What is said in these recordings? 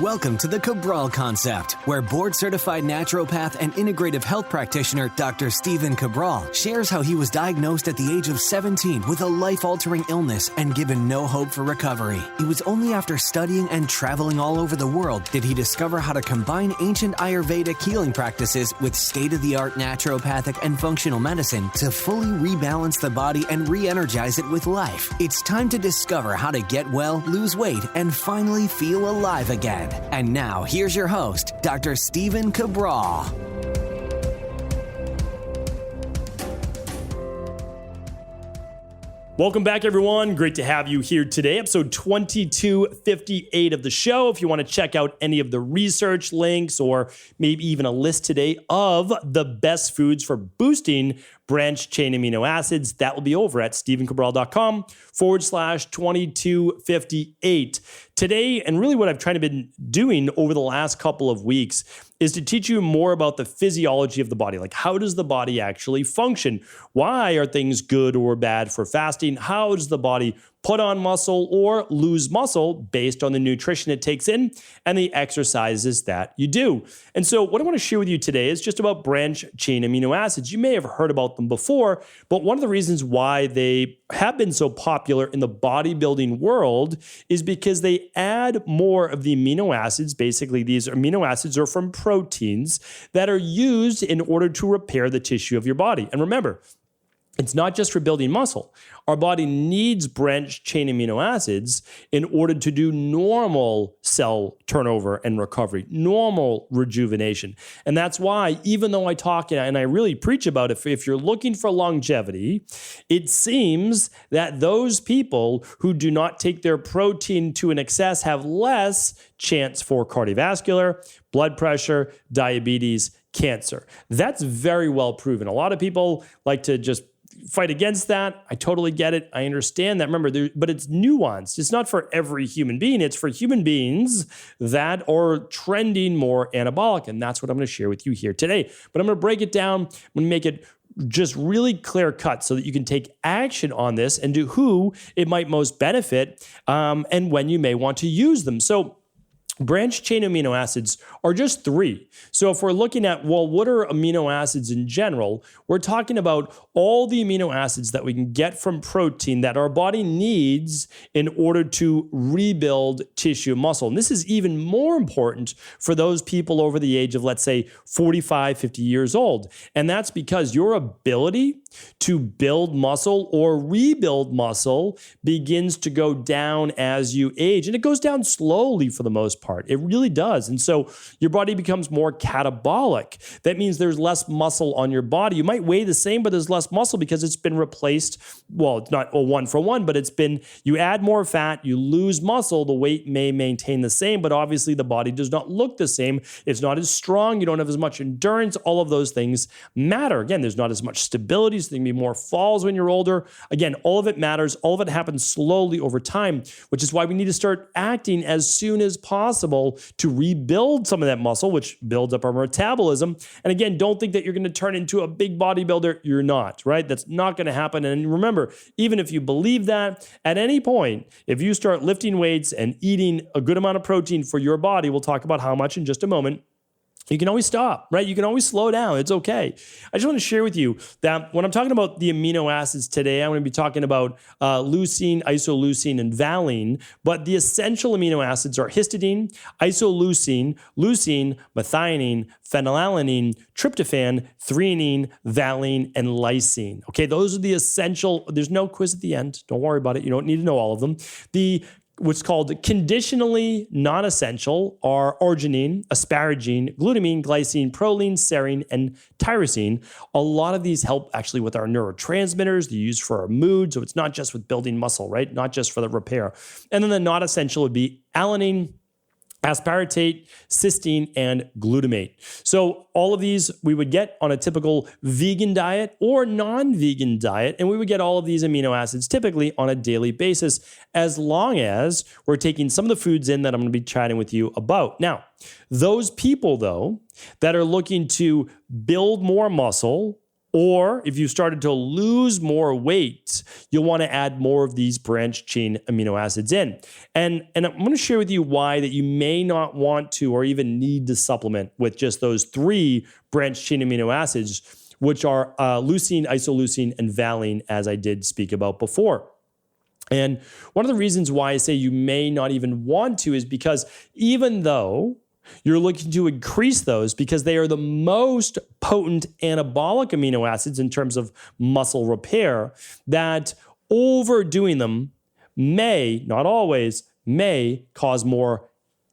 Welcome to the Cabral Concept, where board-certified naturopath and integrative health practitioner Dr. Stephen Cabral shares how he was diagnosed at the age of 17 with a life-altering illness and given no hope for recovery. It was only after studying and traveling all over the world did he discover how to combine ancient Ayurvedic healing practices with state-of-the-art naturopathic and functional medicine to fully rebalance the body and re-energize it with life. It's time to discover how to get well, lose weight, and finally feel alive again. And now, here's your host, Dr. Stephen Cabral. Welcome back, everyone. Great to have you here today. Episode 2258 of the show. If you want to check out any of the research links or maybe even a list today of the best foods for boosting branched chain amino acids, that will be over at stephencabral.com/2258. Today, and really what I've tried to been doing over the last couple of weeks is to teach you more about the physiology of the body. Like, how does the body actually function? Why are things good or bad for fasting? How does the body put on muscle or lose muscle based on the nutrition it takes in and the exercises that you do? And so what I want to share with you today is just about branched chain amino acids. You may have heard about them before, but one of the reasons why they have been so popular in the bodybuilding world is because they add more of the amino acids. Basically, these amino acids are from proteins that are used in order to repair the tissue of your body. And remember, it's not just for building muscle. Our body needs branched chain amino acids in order to do normal cell turnover and recovery, normal rejuvenation. And that's why, even though I talk and I really preach about it, if you're looking for longevity, it seems that those people who do not take their protein to an excess have less chance for cardiovascular, blood pressure, diabetes, cancer. That's very well proven. A lot of people like to just fight against that. I totally get it. I understand that. Remember, but it's nuanced. It's not for every human being. It's for human beings that are trending more anabolic. And that's what I'm going to share with you here today. But I'm going to break it down. I'm going to make it just really clear cut so that you can take action on this and to who it might most benefit and when you may want to use them. So branched chain amino acids are just three. So if we're looking at, well, what are amino acids in general? We're talking about all the amino acids that we can get from protein that our body needs in order to rebuild tissue and muscle. And this is even more important for those people over the age of, let's say, 45, 50 years old. And that's because your ability to build muscle or rebuild muscle begins to go down as you age. And it goes down slowly for the most part. It really does. And so your body becomes more catabolic. That means there's less muscle on your body. You might weigh the same, but there's less muscle because it's been replaced. Well, it's not a one for one, but it's been, you add more fat, you lose muscle, the weight may maintain the same, but obviously the body does not look the same. It's not as strong. You don't have as much endurance. All of those things matter. Again, there's not as much stability. So there can be more falls when you're older. Again, all of it matters. All of it happens slowly over time, which is why we need to start acting as soon as possible to rebuild some of that muscle, which builds up our metabolism. And again, don't think that you're going to turn into a big bodybuilder. You're not, right? That's not going to happen. And remember, even if you believe that, at any point, if you start lifting weights and eating a good amount of protein for your body, we'll talk about how much in just a moment, you can always stop, right? You can always slow down. It's okay. I just want to share with you that when I'm talking about the amino acids today, I'm going to be talking about leucine, isoleucine, and valine. But the essential amino acids are histidine, isoleucine, leucine, methionine, phenylalanine, tryptophan, threonine, valine, and lysine. Okay, those are the essential. There's no quiz at the end. Don't worry about it. You don't need to know all of them. What's called conditionally non-essential are arginine, asparagine, glutamine, glycine, proline, serine, and tyrosine. A lot of these help actually with our neurotransmitters. They're used for our mood, so it's not just with building muscle, right? Not just for the repair. And then the not essential would be alanine, aspartate, cysteine, and glutamate. So all of these we would get on a typical vegan diet or non-vegan diet, and we would get all of these amino acids typically on a daily basis, as long as we're taking some of the foods in that I'm going to be chatting with you about. Now, those people, though, that are looking to build more muscle Or if you started to lose more weight, you'll want to add more of these branched chain amino acids in. And I'm going to share with you why that you may not want to or even need to supplement with just those 3 branched chain amino acids, which are leucine, isoleucine, and valine, as I did speak about before. And one of the reasons why I say you may not even want to is because even though you're looking to increase those because they are the most potent anabolic amino acids in terms of muscle repair, that overdoing them may, not always, may cause more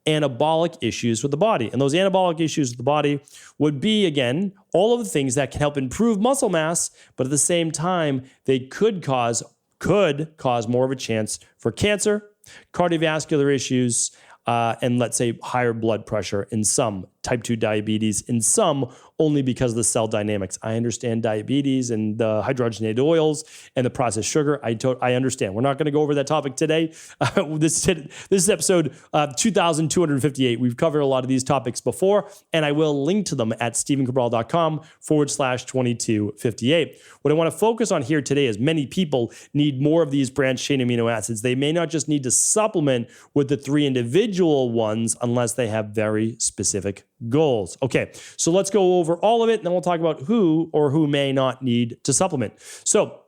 anabolic issues with the body. And those anabolic issues with the body would be, again, all of the things that can help improve muscle mass, but at the same time, they could cause more of a chance for cancer, cardiovascular issues, and let's say higher blood pressure in some, type 2 diabetes in some, only because of the cell dynamics. I understand diabetes and the hydrogenated oils and the processed sugar. I understand. We're not going to go over that topic today. This is episode 2258. We've covered a lot of these topics before, and I will link to them at stephencabral.com/2258. What I want to focus on here today is many people need more of these branched chain amino acids. They may not just need to supplement with the 3 individual ones unless they have very specific goals. Okay, so let's go over all of it, and then we'll talk about who or who may not need to supplement. So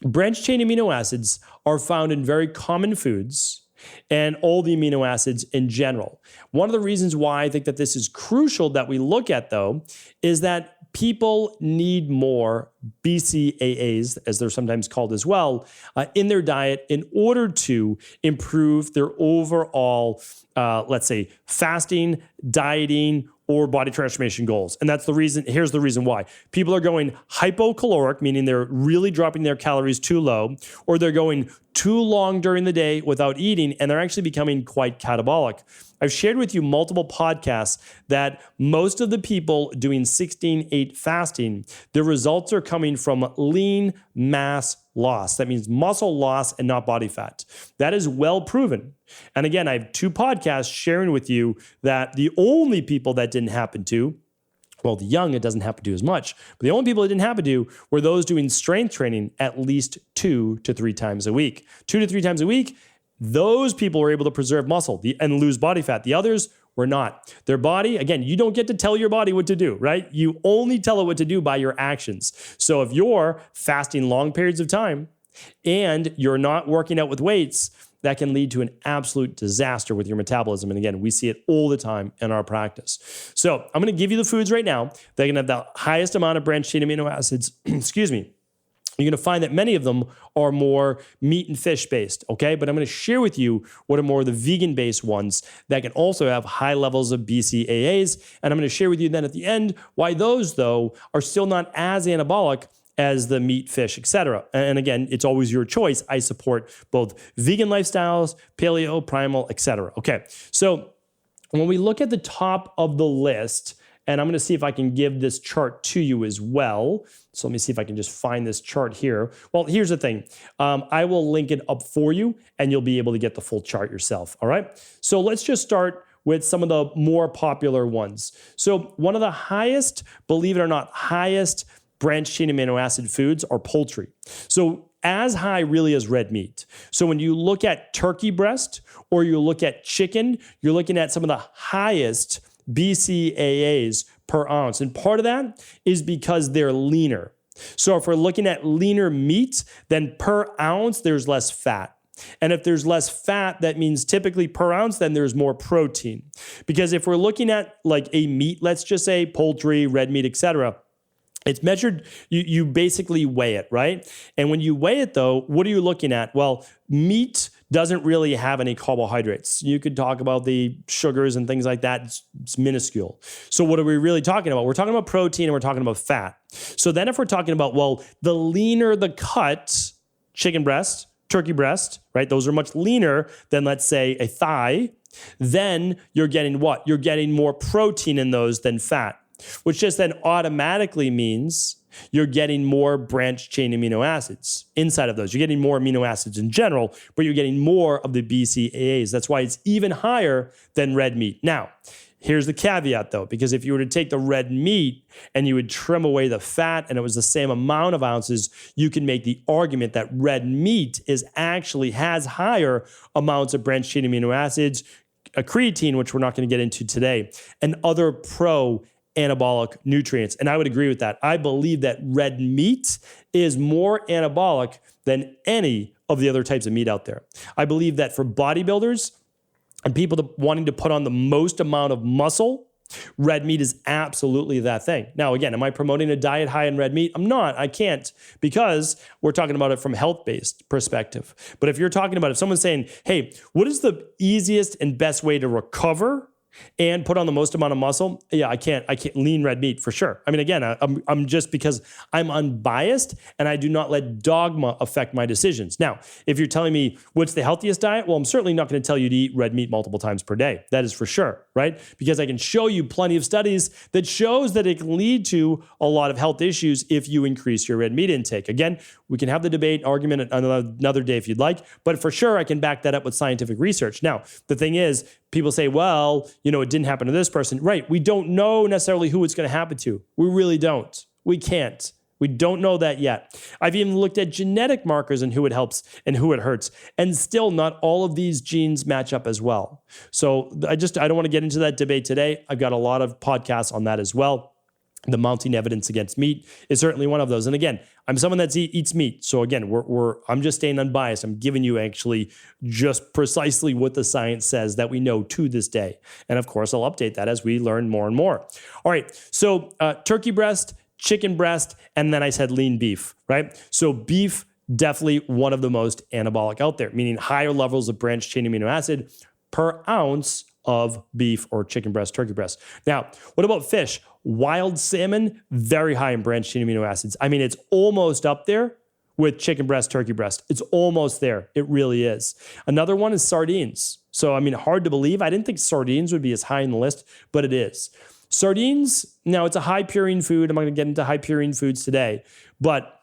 branched chain amino acids are found in very common foods and all the amino acids in general. One of the reasons why I think that this is crucial that we look at, though, is that people need more BCAAs, as they're sometimes called as well, in their diet in order to improve their overall, let's say, fasting, dieting, or body transformation goals. And that's the reason. Here's the reason why. People are going hypocaloric, meaning they're really dropping their calories too low, or they're going too long during the day without eating, and they're actually becoming quite catabolic. I've shared with you multiple podcasts that most of the people doing 16-8 fasting, the results are coming from lean mass loss. That means muscle loss and not body fat. That is well proven. And again, I have 2 podcasts sharing with you that the only people that didn't happen to, well, the young, it doesn't happen to as much, but the only people it didn't happen to were those doing strength training at least 2 to 3 times a week. 2 to 3 times a week, those people were able to preserve muscle and lose body fat. The others were not. Their body, again, you don't get to tell your body what to do, right? You only tell it what to do by your actions. So if you're fasting long periods of time and you're not working out with weights, that can lead to an absolute disaster with your metabolism. And again, we see it all the time in our practice. So I'm going to give you the foods right now that can have the highest amount of branched chain amino acids, excuse me. You're going to find that many of them are more meat and fish based, okay? But I'm going to share with you what are more the vegan based ones that can also have high levels of BCAAs. And I'm going to share with you then at the end why those, though, are still not as anabolic as the meat, fish, etc. And again, it's always your choice. I support both vegan lifestyles, paleo, primal, etc. Okay, so when we look at the top of the list, and I'm going to see if I can give this chart to you as well. So let me see if I can just find this chart here. Well, here's the thing. I will link it up for you, and you'll be able to get the full chart yourself, all right? So let's just start with some of the more popular ones. So one of the highest, believe it or not, highest branched chain amino acid foods are poultry. So as high really as red meat. So when you look at turkey breast or you look at chicken, you're looking at some of the highest BCAAs per ounce. And part of that is because they're leaner. So if we're looking at leaner meat, then per ounce, there's less fat. And if there's less fat, that means typically per ounce, then there's more protein. Because if we're looking at like a meat, let's just say poultry, red meat, etc., it's measured, you basically weigh it, right? And when you weigh it though, what are you looking at? Well, meat doesn't really have any carbohydrates. You could talk about the sugars and things like that. It's minuscule. So what are we really talking about? We're talking about protein and we're talking about fat. So then if we're talking about, well, the leaner the cut, chicken breast, turkey breast, right? Those are much leaner than, let's say, a thigh. Then you're getting what? You're getting more protein in those than fat, which just then automatically means you're getting more branched chain amino acids inside of those. You're getting more amino acids in general, but you're getting more of the BCAAs. That's why it's even higher than red meat. Now, here's the caveat though, because if you were to take the red meat and you would trim away the fat and it was the same amount of ounces, you can make the argument that red meat has higher amounts of branched chain amino acids, a creatine, which we're not going to get into today, and other pro-anabolic nutrients. And I would agree with that. I believe that red meat is more anabolic than any of the other types of meat out there. I believe that for bodybuilders and people wanting to put on the most amount of muscle, red meat is absolutely that thing. Now, again, am I promoting a diet high in red meat? I'm not. I can't, because we're talking about it from a health-based perspective. But if you're talking about, if someone's saying, hey, what is the easiest and best way to recover and put on the most amount of muscle? Yeah, I can't lean red meat for sure. I mean, again, I'm just because I'm unbiased and I do not let dogma affect my decisions. Now, if you're telling me what's the healthiest diet, well, I'm certainly not going to tell you to eat red meat multiple times per day. That is for sure, right? Because I can show you plenty of studies that shows that it can lead to a lot of health issues if you increase your red meat intake. Again, we can have the debate argument another day if you'd like, but for sure I can back that up with scientific research. Now, the thing is, people say, well, it didn't happen to this person. Right. We don't know necessarily who it's going to happen to. We really don't. We can't. We don't know that yet. I've even looked at genetic markers and who it helps and who it hurts. And still not all of these genes match up as well. So I don't want to get into that debate today. I've got a lot of podcasts on that as well. The mounting evidence against meat is certainly one of those. And again, I'm someone that eats meat. So again, I'm just staying unbiased. I'm giving you actually just precisely what the science says that we know to this day. And of course, I'll update that as we learn more and more. All right. So turkey breast, chicken breast, and then I said lean beef, right? So beef, definitely one of the most anabolic out there, meaning higher levels of branched chain amino acid per ounce of beef or chicken breast, turkey breast. Now, what about fish? Wild salmon, very high in branched chain amino acids. I mean, it's almost up there with chicken breast, turkey breast. It's almost there. It really is. Another one is sardines. So, I mean, hard to believe. I didn't think sardines would be as high in the list, but it is. Sardines, now it's a high purine food. I'm not going to get into high purine foods today, but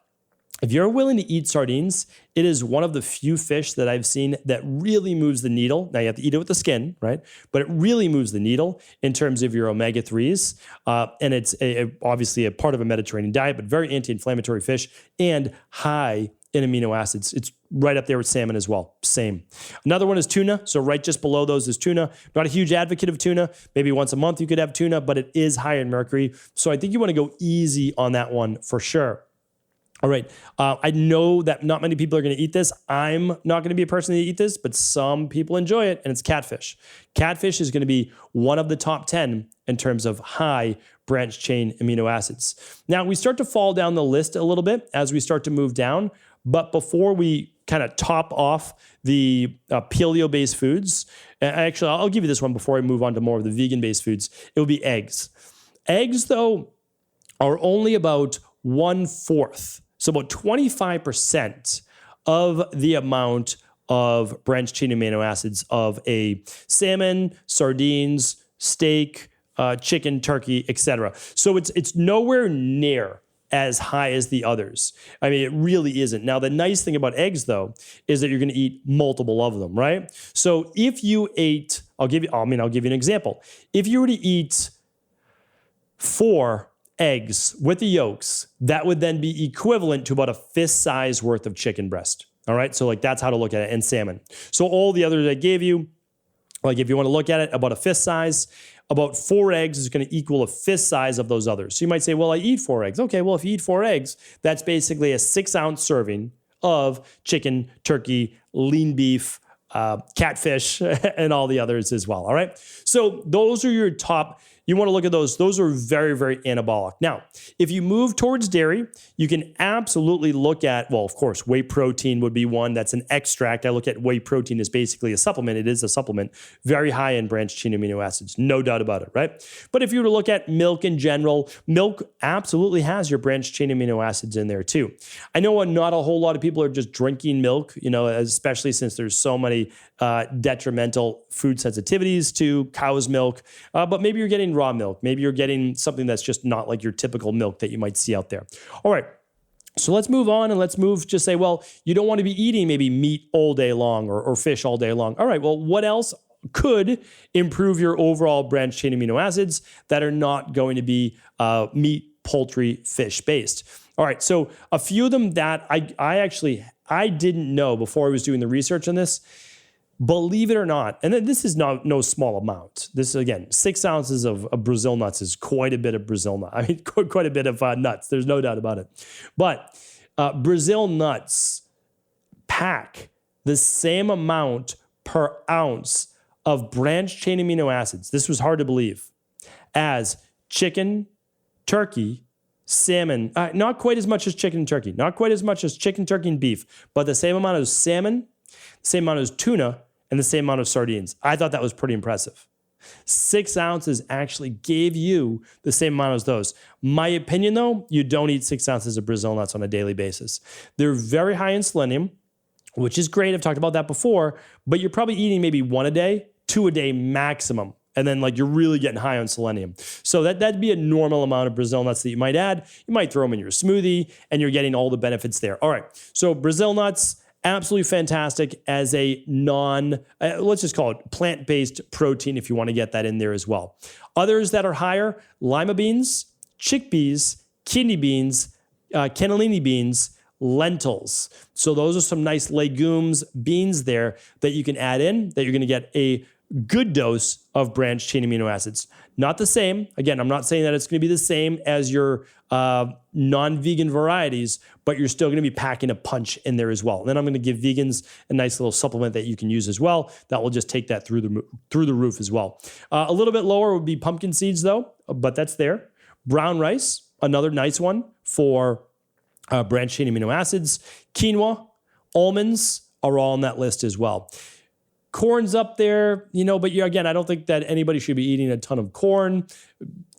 if you're willing to eat sardines, it is one of the few fish that I've seen that really moves the needle. Now you have to eat it with the skin, right? But it really moves the needle in terms of your omega-3s. And it's obviously a part of a Mediterranean diet, but very anti-inflammatory fish and high in amino acids. It's right up there with salmon as well. Same. Another one is tuna. So right just below those is tuna. Not a huge advocate of tuna. Maybe once a month you could have tuna, but it is high in mercury. So I think you want to go easy on that one for sure. All right. I know that not many people are going to eat this. I'm not going to be a person to eat this, but some people enjoy it, and it's catfish. Catfish is going to be one of the top 10 in terms of high branched chain amino acids. Now, we start to fall down the list a little bit as we start to move down, but before we kind of top off the paleo-based foods, actually, I'll give you this one before I move on to more of the vegan-based foods. It will be eggs. Eggs, though, are only about 1/4. So about 25% of the amount of branched chain amino acids of a salmon, sardines, steak, chicken, turkey, etc. So it's nowhere near as high as the others. I mean, it really isn't. Now, the nice thing about eggs, though, is that you're going to eat multiple of them, right? So if you ate, I'll give you an example. If you were to eat 4 eggs with the yolks, that would then be equivalent to about a fist size worth of chicken breast. All right. So that's how to look at it, and salmon. So all the others I gave you, if you want to look at it, about a fist size, about 4 eggs is going to equal a fist size of those others. So you might say, well, I eat 4 eggs. Okay. Well, if you eat 4 eggs, that's basically a 6-ounce serving of chicken, turkey, lean beef, catfish, and all the others as well. All right. So those are your top. You want to look at those. Those are very, very anabolic. Now, if you move towards dairy, you can absolutely look at, well, of course, whey protein would be one. That's an extract. I look at whey protein as basically a supplement. It is a supplement, very high in branched chain amino acids, no doubt about it, right? But if you were to look at milk in general, milk absolutely has your branched chain amino acids in there too. I know not a whole lot of people are just drinking milk, especially since there's so many detrimental food sensitivities to cow's milk, but maybe you're getting getting raw milk. Maybe you're getting something that's just not like your typical milk that you might see out there. All right. So let's move on and let's just say, well, you don't want to be eating maybe meat all day long or fish all day long. All right, well, what else could improve your overall branched chain amino acids that are not going to be meat, poultry, fish based? All right, so a few of them that I didn't know before I was doing the research on this. Believe it or not, and this is no small amount. This is, again, 6 ounces of Brazil nuts is quite a bit of Brazil nuts. I mean, quite a bit of nuts. There's no doubt about it. But Brazil nuts pack the same amount per ounce of branched chain amino acids. This was hard to believe. As chicken, turkey, salmon, not quite as much as chicken and turkey, not quite as much as chicken, turkey, and beef, but the same amount as salmon, same amount as tuna, and the same amount of sardines. I thought that was pretty impressive. 6 ounces actually gave you the same amount as those. My opinion, though, you don't eat 6 ounces of Brazil nuts on a daily basis. They're very high in selenium, which is great. I've talked about that before, but you're probably eating maybe 1 a day, 2 a day maximum. And then you're really getting high on selenium. So that'd be a normal amount of Brazil nuts that you might add. You might throw them in your smoothie and you're getting all the benefits there. All right, so Brazil nuts, absolutely fantastic as a let's just call it plant-based protein if you want to get that in there as well. Others that are higher, lima beans, chickpeas, kidney beans, cannellini beans, lentils. So those are some nice legumes, beans there that you can add in that you're going to get a good dose of branched chain amino acids. Not the same. Again, I'm not saying that it's going to be the same as your non-vegan varieties, but you're still going to be packing a punch in there as well. And then I'm going to give vegans a nice little supplement that you can use as well. That will just take that through the roof as well. A little bit lower would be pumpkin seeds though, but that's there. Brown rice, another nice one for branched chain amino acids. Quinoa, almonds are all on that list as well. Corn's up there, but again, I don't think that anybody should be eating a ton of corn.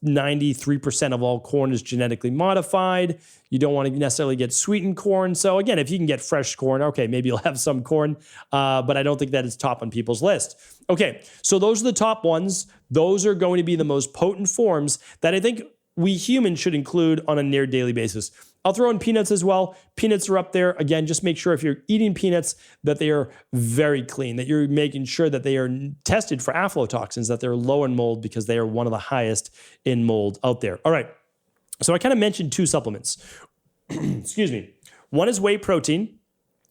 93% of all corn is genetically modified. You don't want to necessarily get sweetened corn. So again, if you can get fresh corn, okay, maybe you'll have some corn, but I don't think that it's top on people's list. Okay, so those are the top ones. Those are going to be the most potent forms that I think we humans should include on a near daily basis. I'll throw in peanuts as well. Peanuts are up there. Again, just make sure if you're eating peanuts that they are very clean, that you're making sure that they are tested for aflatoxins, that they're low in mold because they are one of the highest in mold out there. All right. So I kind of mentioned 2 supplements. Excuse me. One is whey protein.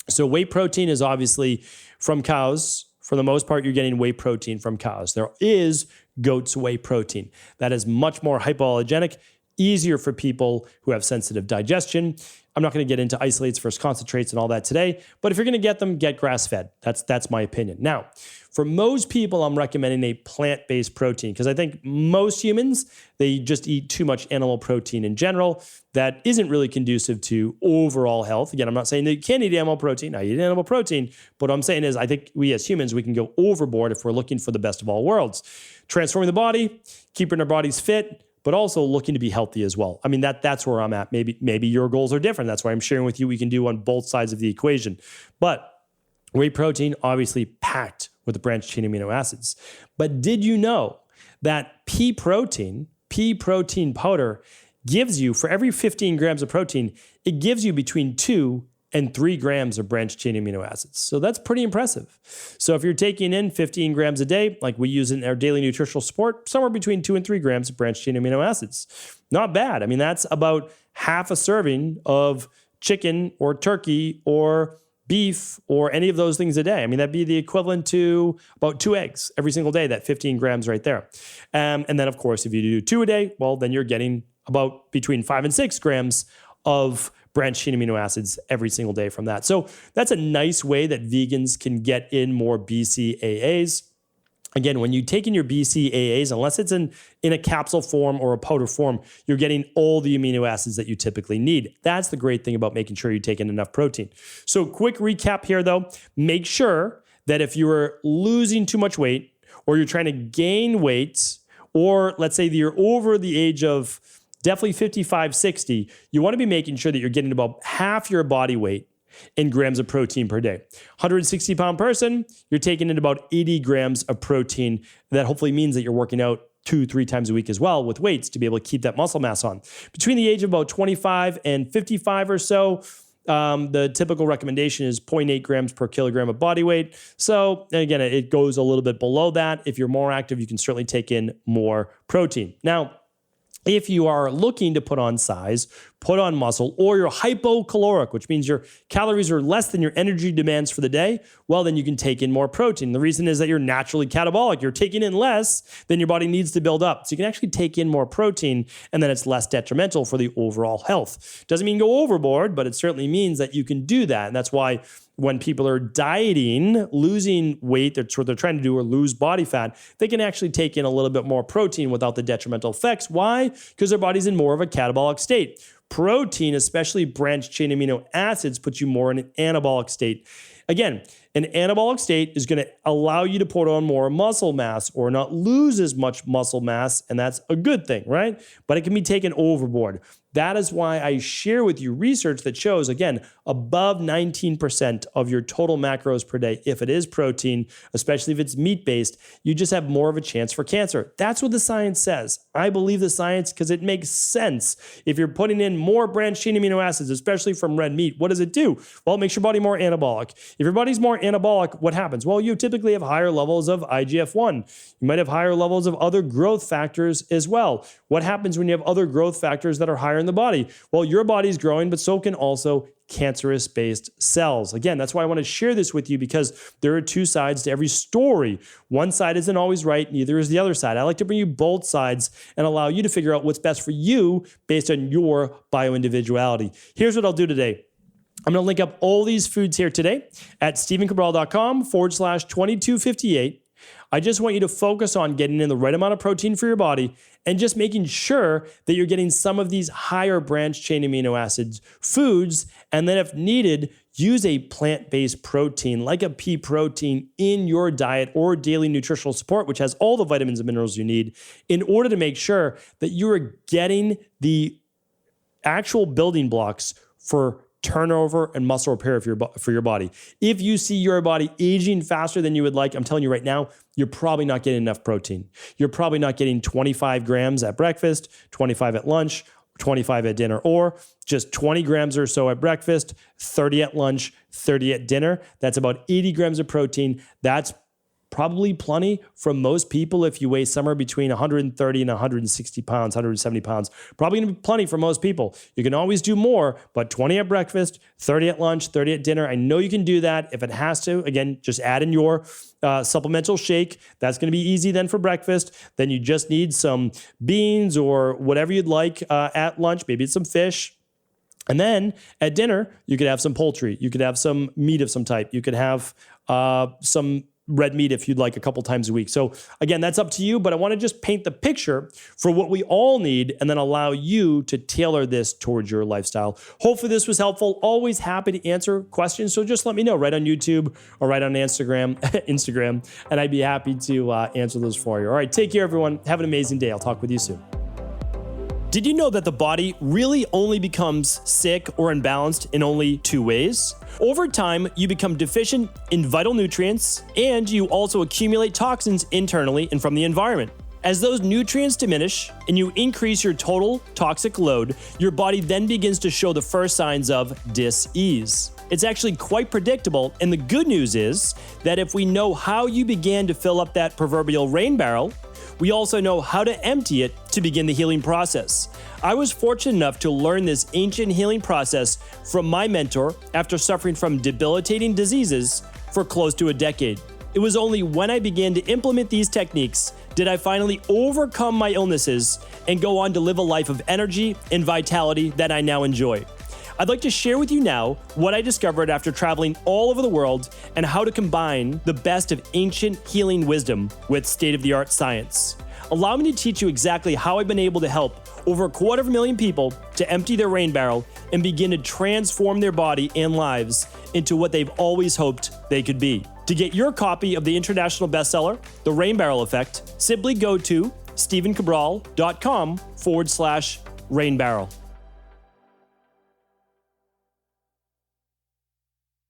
So whey protein is obviously from cows. For the most part, you're getting whey protein from cows. There is goat's whey protein. That is much more hypoallergenic, easier for people who have sensitive digestion. I'm not going to get into isolates versus concentrates and all that today, but if you're going to get them, get grass-fed. That's my opinion. Now, for most people, I'm recommending a plant-based protein because I think most humans, they just eat too much animal protein in general. That isn't really conducive to overall health. Again, I'm not saying that you can't eat animal protein. I eat animal protein, but what I'm saying is I think we as humans, we can go overboard if we're looking for the best of all worlds. Transforming the body, keeping our bodies fit, but also looking to be healthy as well. I mean, that's where I'm at. Maybe your goals are different. That's why I'm sharing with you we can do on both sides of the equation. But whey protein, obviously packed with the branched chain amino acids. But did you know that pea protein powder gives you, for every 15 grams of protein, it gives you between 2 and 3 grams of branched chain amino acids. So that's pretty impressive. So if you're taking in 15 grams a day, like we use in our daily nutritional support, somewhere between 2 and 3 grams of branched chain amino acids. Not bad. I mean, that's about half a serving of chicken or turkey or beef or any of those things a day. I mean, that'd be the equivalent to about 2 eggs every single day, that 15 grams right there. And then, of course, if you do 2 a day, well, then you're getting about between 5 and 6 grams of branched chain amino acids every single day from that. So that's a nice way that vegans can get in more BCAAs. Again, when you take in your BCAAs, unless it's in a capsule form or a powder form, you're getting all the amino acids that you typically need. That's the great thing about making sure you take in enough protein. So quick recap here though, make sure that if you are losing too much weight or you're trying to gain weight, or let's say that you're over the age of definitely 55, 60, you want to be making sure that you're getting about half your body weight in grams of protein per day. 160-pound person, you're taking in about 80 grams of protein. That hopefully means that you're working out 2-3 times a week as well with weights to be able to keep that muscle mass on. Between the age of about 25 and 55 or so, the typical recommendation is 0.8 grams per kilogram of body weight. So again, it goes a little bit below that. If you're more active, you can certainly take in more protein. Now, if you are looking to put on size, put on muscle, or you're hypocaloric, which means your calories are less than your energy demands for the day, well, then you can take in more protein. The reason is that you're naturally catabolic. You're taking in less than your body needs to build up. So you can actually take in more protein, and then it's less detrimental for the overall health. Doesn't mean go overboard, but it certainly means that you can do that. And that's why when people are dieting, losing weight, that's what they're trying to do, or lose body fat, they can actually take in a little bit more protein without the detrimental effects. Why? Because their body's in more of a catabolic state. Protein, especially branched chain amino acids, puts you more in an anabolic state. Again, an anabolic state is going to allow you to put on more muscle mass or not lose as much muscle mass, and that's a good thing, right? But it can be taken overboard. That is why I share with you research that shows, again, above 19% of your total macros per day, if it is protein, especially if it's meat-based, you just have more of a chance for cancer. That's what the science says. I believe the science because it makes sense. If you're putting in more branched chain amino acids, especially from red meat, what does it do? Well, it makes your body more anabolic. If your body's more anabolic, what happens? Well, you typically have higher levels of IGF-1. You might have higher levels of other growth factors as well. What happens when you have other growth factors that are higher in the body? Well, your body's growing, but so can also cancerous-based cells. Again, that's why I want to share this with you, because there are two sides to every story. One side isn't always right, neither is the other side. I like to bring you both sides and allow you to figure out what's best for you based on your bio-individuality. Here's what I'll do today. I'm going to link up all these foods here today at stephencabral.com/2258. I just want you to focus on getting in the right amount of protein for your body and just making sure that you're getting some of these higher branched chain amino acids foods. And then if needed, use a plant-based protein like a pea protein in your diet or daily nutritional support, which has all the vitamins and minerals you need in order to make sure that you are getting the actual building blocks for turnover and muscle repair for your body. If you see your body aging faster than you would like, I'm telling you right now, you're probably not getting enough protein. You're probably not getting 25 grams at breakfast, 25 at lunch, 25 at dinner, or just 20 grams or so at breakfast, 30 at lunch, 30 at dinner. That's about 80 grams of protein. That's probably plenty for most people if you weigh somewhere between 130 and 160 pounds, 170 pounds. Probably going to be plenty for most people. You can always do more, but 20 at breakfast, 30 at lunch, 30 at dinner. I know you can do that. If it has to, again, just add in your supplemental shake. That's going to be easy then for breakfast. Then you just need some beans or whatever you'd like at lunch. Maybe it's some fish. And then at dinner, you could have some poultry. You could have some meat of some type. You could have some red meat if you'd like a couple times a week. So again, that's up to you, but I want to just paint the picture for what we all need and then allow you to tailor this towards your lifestyle. Hopefully this was helpful. Always happy to answer questions. So just let me know right on YouTube or right on Instagram, and I'd be happy to answer those for you. All right, take care, everyone. Have an amazing day. I'll talk with you soon. Did you know that the body really only becomes sick or imbalanced in only two ways? Over time, you become deficient in vital nutrients, and you also accumulate toxins internally and from the environment. As those nutrients diminish and you increase your total toxic load, your body then begins to show the first signs of dis-ease. It's actually quite predictable, and the good news is that if we know how you began to fill up that proverbial rain barrel, we also know how to empty it to begin the healing process. I was fortunate enough to learn this ancient healing process from my mentor after suffering from debilitating diseases for close to a decade. It was only when I began to implement these techniques did I finally overcome my illnesses and go on to live a life of energy and vitality that I now enjoy. I'd like to share with you now what I discovered after traveling all over the world and how to combine the best of ancient healing wisdom with state-of-the-art science. Allow me to teach you exactly how I've been able to help over 250,000 people to empty their rain barrel and begin to transform their body and lives into what they've always hoped they could be. To get your copy of the international bestseller, The Rain Barrel Effect, simply go to stephencabral.com/rainbarrel.